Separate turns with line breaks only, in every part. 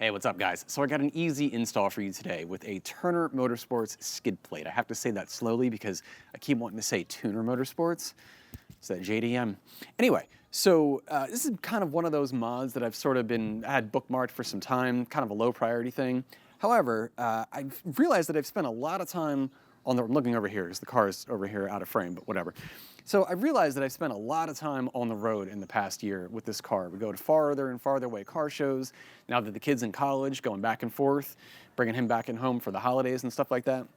Hey, what's up guys? So I got an easy install for you today with a Turner Motorsports skid plate. I have to say that slowly because I keep wanting to say Turner Motorsports. It's that JDM. Anyway, so this is kind of one of those mods that I've sort of had bookmarked for some time, kind of a low priority thing. However, I've realized that I've spent a lot of time on I'm looking over here because the car is over here out of frame, but whatever. So I realized that I've spent a lot of time on the road in the past year with this car. We go to farther and farther away car shows. Now that the kid's in college, going back and forth, bringing him back and home for the holidays and stuff like that.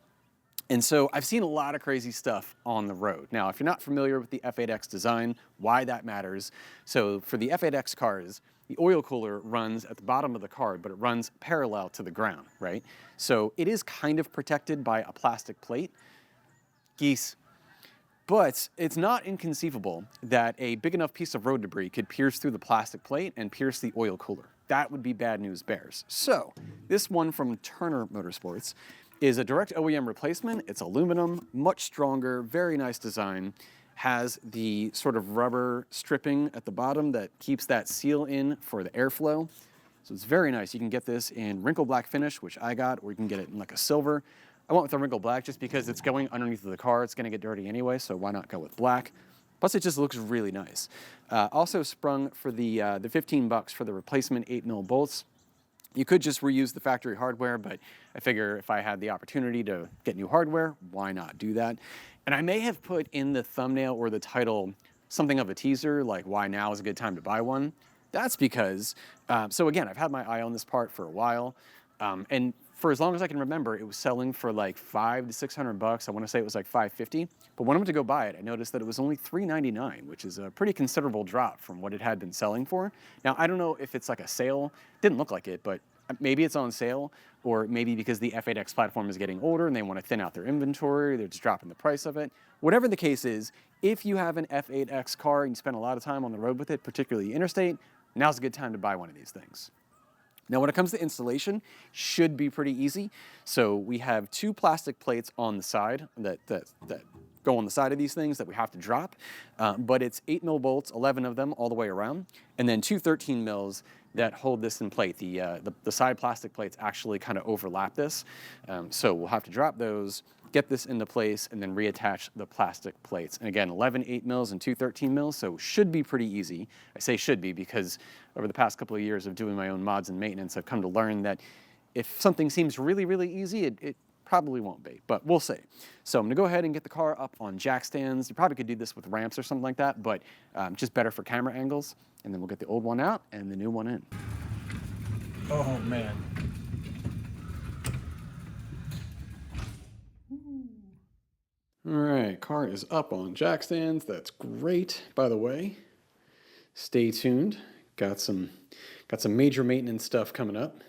And so I've seen a lot of crazy stuff on the road. Now, if you're not familiar with the F8X design, why that matters. So for the F8X cars, the oil cooler runs at the bottom of the car, but it runs parallel to the ground, right? So it is kind of protected by a plastic plate. Geese. But it's not inconceivable that a big enough piece of road debris could pierce through the plastic plate and pierce the oil cooler. That would be bad news bears. So this one from Turner Motorsports is a direct OEM replacement. It's aluminum, much stronger, very nice design. Has the sort of rubber stripping at the bottom that keeps that seal in for the airflow. So it's very nice. You can get this in wrinkle black finish, which I got, or you can get it in like a silver. I went with the wrinkle black just because it's going underneath of the car. It's gonna get dirty anyway, so why not go with black? Plus it just looks really nice. Also sprung for the $15 for the replacement 8mm bolts. You could just reuse the factory hardware, but I figure if I had the opportunity to get new hardware, why not do that? And I may have put in the thumbnail or the title something of a teaser, like why now is a good time to buy one. That's because, so again, I've had my eye on this part for a while, and for as long as I can remember, it was selling for like $500 to $600. I want to say it was like $550. But when I went to go buy it, I noticed that it was only $399, which is a pretty considerable drop from what it had been selling for. Now, I don't know if it's like a sale. Didn't look like it, but maybe it's on sale, or maybe because the F8X platform is getting older and they want to thin out their inventory, they're just dropping the price of it. Whatever the case is, if you have an F8X car and you spend a lot of time on the road with it, particularly interstate, now's a good time to buy one of these things. Now, when it comes to installation, should be pretty easy. So we have two plastic plates on the side that go on the side of these things that we have to drop, but it's 8mm bolts, 11 of them all the way around, and then two 13mm that hold this in plate. The side plastic plates actually kind of overlap this, so we'll have to drop those, get this into place, and then reattach the plastic plates. And again, 11 8mm and two 13mm, so should be pretty easy. I say should be because over the past couple of years of doing my own mods and maintenance, I've come to learn that if something seems really, really easy, it probably won't be, but we'll see. So I'm gonna go ahead and get the car up on jack stands. You probably could do this with ramps or something like that, but just better for camera angles. And then we'll get the old one out and the new one in.
Oh man.
All right, car is up on jack stands. That's great. By the way, stay tuned. Got some major maintenance stuff coming up,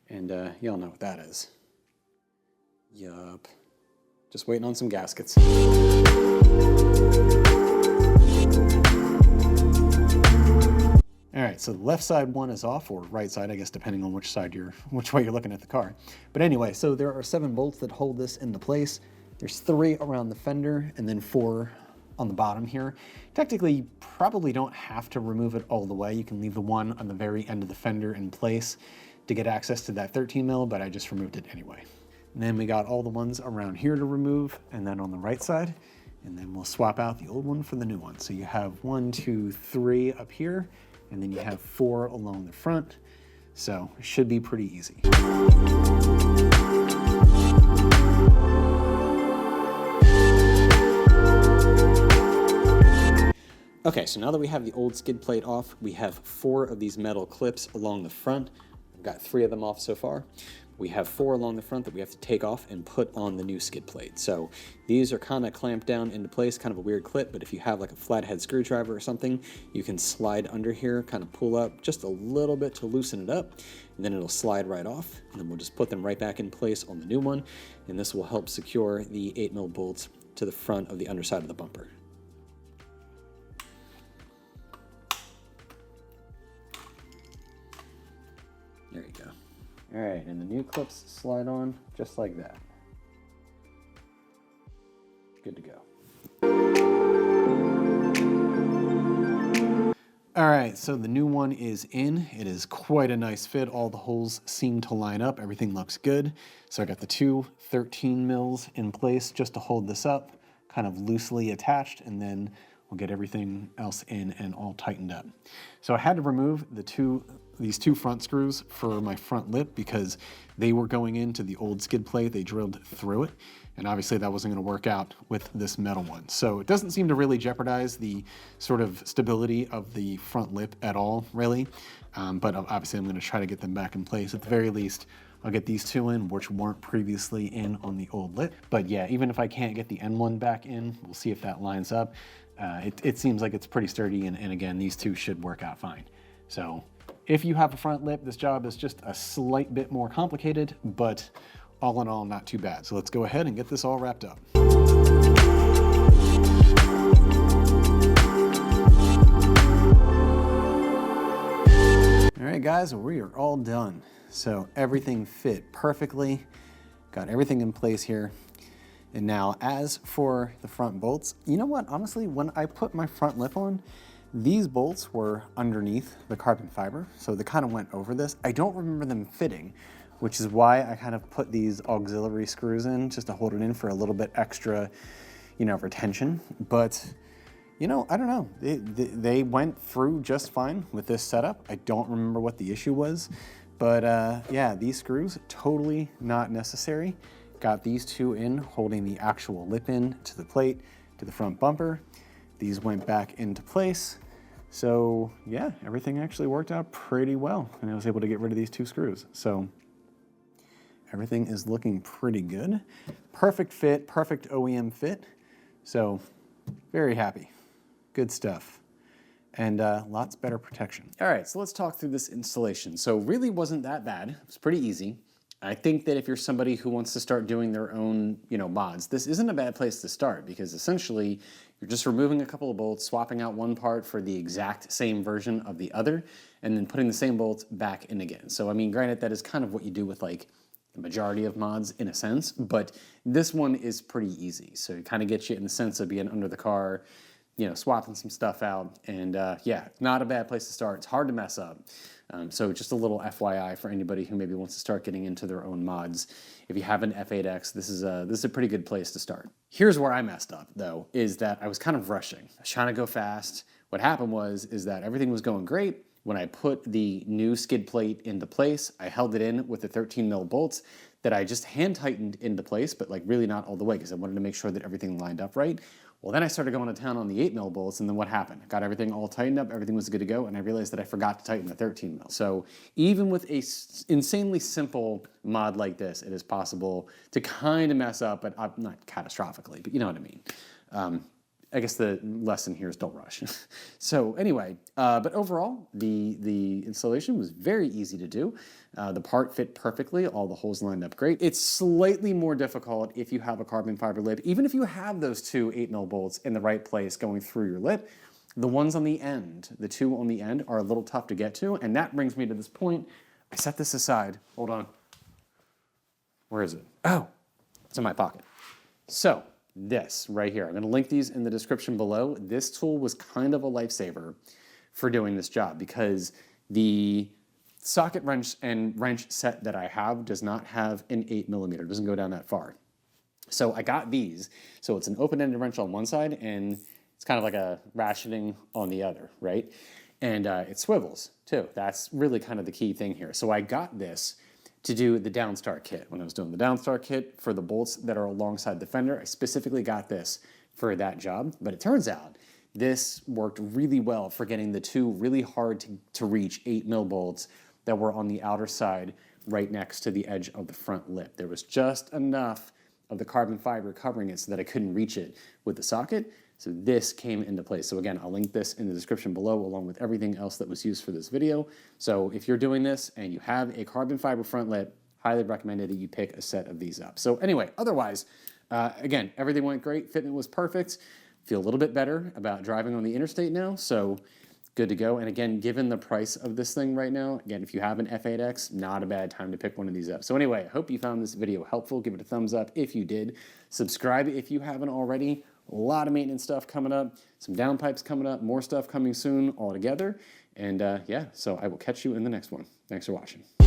and y'all know what that is. Yup. Just waiting on some gaskets. All right, so the left side one is off, or right side, I guess, depending on which way you're looking at the car. But anyway, so there are 7 bolts that hold this into place. There's 3 around the fender and then 4 on the bottom here. Technically, you probably don't have to remove it all the way. You can leave the one on the very end of the fender in place to get access to that 13mm, but I just removed it anyway. And then we got all the ones around here to remove, and then on the right side, and then we'll swap out the old one for the new one. So you have 1, 2, 3 up here, and then you have 4 along the front. So it should be pretty easy. Okay, so now that we have the old skid plate off, we have 4 of these metal clips along the front. I've got 3 of them off so far. We have 4 along the front that we have to take off and put on the new skid plate. So these are kind of clamped down into place, kind of a weird clip, but if you have like a flathead screwdriver or something, you can slide under here, kind of pull up just a little bit to loosen it up, and then it'll slide right off, and then we'll just put them right back in place on the new one, and this will help secure the 8mm bolts to the front of the underside of the bumper. There you go. All right, and the new clips slide on just like that. Good to go. All right, so the new one is in. It is quite a nice fit. All the holes seem to line up. Everything looks good. So I got the two 13 mils in place just to hold this up, kind of loosely attached, and then we'll get everything else in and all tightened up. So I had to remove these two front screws for my front lip because they were going into the old skid plate. They drilled through it, and obviously that wasn't going to work out with this metal one. So it doesn't seem to really jeopardize the sort of stability of the front lip at all, really. But obviously I'm going to try to get them back in place. At the very least, I'll get these two in, which weren't previously in on the old lip. But yeah, even if I can't get the N one back in, we'll see if that lines up. It seems like it's pretty sturdy, and again, these two should work out fine. So if you have a front lip, this job is just a slight bit more complicated, but all in all, not too bad. So let's go ahead and get this all wrapped up. All right, guys, we are all done. So everything fit perfectly. Got everything in place here. And now as for the front bolts, you know what? Honestly, when I put my front lip on, these bolts were underneath the carbon fiber, so they kind of went over this. I don't remember them fitting, which is why I kind of put these auxiliary screws in just to hold it in for a little bit extra, retention. But, I don't know. They went through just fine with this setup. I don't remember what the issue was, but yeah, these screws, totally not necessary. Got these two in, holding the actual lip in to the plate, to the front bumper. These went back into place. So yeah, everything actually worked out pretty well. And I was able to get rid of these two screws. So everything is looking pretty good. Perfect fit, perfect OEM fit. So very happy. Good stuff. And lots better protection. All right, so let's talk through this installation. So really wasn't that bad. It was pretty easy. I think that if you're somebody who wants to start doing their own, mods, this isn't a bad place to start because essentially you're just removing a couple of bolts, swapping out one part for the exact same version of the other, and then putting the same bolts back in again. So, I mean, granted, that is kind of what you do with like the majority of mods in a sense, but this one is pretty easy. So it kind of gets you in the sense of being under the car, swapping some stuff out, and yeah, not a bad place to start. It's hard to mess up. So just a little FYI for anybody who maybe wants to start getting into their own mods. If you have an F8X, this is a pretty good place to start. Here's where I messed up though, is that I was kind of rushing. I was trying to go fast. What happened is that everything was going great. When I put the new skid plate into place, I held it in with the 13 mil bolts that I just hand tightened into place, but like really not all the way because I wanted to make sure that everything lined up right. Well, then I started going to town on the 8 mil bolts, and then what happened? I got everything all tightened up, everything was good to go, and I realized that I forgot to tighten the 13 mil. So even with a insanely simple mod like this, it is possible to kind of mess up, but not catastrophically, but you know what I mean. I guess the lesson here is don't rush. So anyway, but overall, the installation was very easy to do. The part fit perfectly, all the holes lined up great. It's slightly more difficult if you have a carbon fiber lip. Even if you have those two 8 mil bolts in the right place going through your lip, the ones on the end, the two on the end are a little tough to get to, and that brings me to this point. I set this aside. Hold on. Where is it? Oh, it's in my pocket. So, this right here. I'm going to link these in the description below. This tool was kind of a lifesaver for doing this job because the socket wrench and wrench set that I have does not have an 8 millimeter. It doesn't go down that far. So I got these. So it's an open-ended wrench on one side and it's kind of like a ratcheting on the other, right? And it swivels too. That's really kind of the key thing here. So I got this to do the Downstar kit. When I was doing the Downstar kit for the bolts that are alongside the fender, I specifically got this for that job. But it turns out this worked really well for getting the two really hard to reach 8 mil bolts that were on the outer side right next to the edge of the front lip. There was just enough of the carbon fiber covering it so that I couldn't reach it with the socket. So this came into place. So again, I'll link this in the description below along with everything else that was used for this video. So if you're doing this and you have a carbon fiber front lip, highly recommended that you pick a set of these up. So anyway, otherwise, again, everything went great. Fitment was perfect. Feel a little bit better about driving on the interstate now. So good to go. And again, given the price of this thing right now, again, if you have an F8X, not a bad time to pick one of these up. So anyway, I hope you found this video helpful. Give it a thumbs up if you did. Subscribe if you haven't already. A lot of maintenance stuff coming up, some downpipes coming up, more stuff coming soon all together. And yeah, so I will catch you in the next one. Thanks for watching.